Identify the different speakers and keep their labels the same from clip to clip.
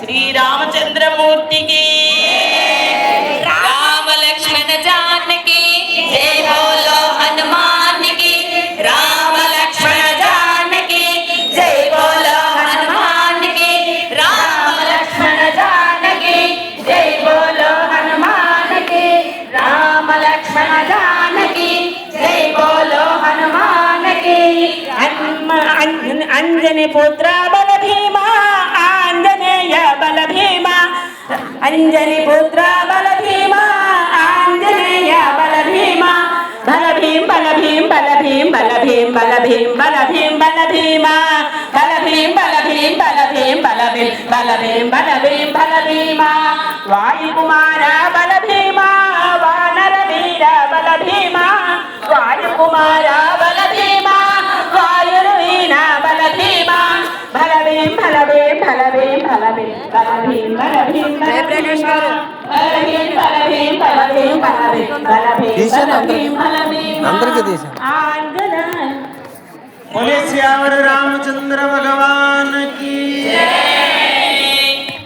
Speaker 1: श्री रामचंद्रमूर्ति की राम लक्ष्मण जानकी जय बोलो हनुमान की राम लक्ष्मण जानकी जय बोलो हनुमान की राम लक्ष्मण जानकी जय అంజని పుత్ర బల భీమ ఆంజనేయ బల భీమ అంజని పుత్ర బల భీమ ఆంజనేయ బల భీమ బల భీం బల భీం బల భీం బల భీం బల భీం బల భీం బల భీమ బల భీం బల భీం బల భీం బల భీం బల భీం బల భీం బల భీమ వాయుకుమార బల భీమ వానర వీర బల భీమ వాయుకుమార బల భీమ వాయుర్వీణ బల భీమ బల భీం బల భీం బల భీం బల భీం బల భీం బల భీం బల భీం బల భీం బల భీం బల భీం బల భీం బల భీం
Speaker 2: అందరికీ తీసాం. बोले श्यावर रामचंद्र भगवान की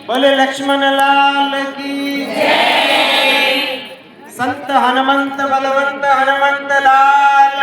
Speaker 2: बोले लक्ष्मण लाल की संत हनुमंत बलवंत हनुमंत लाल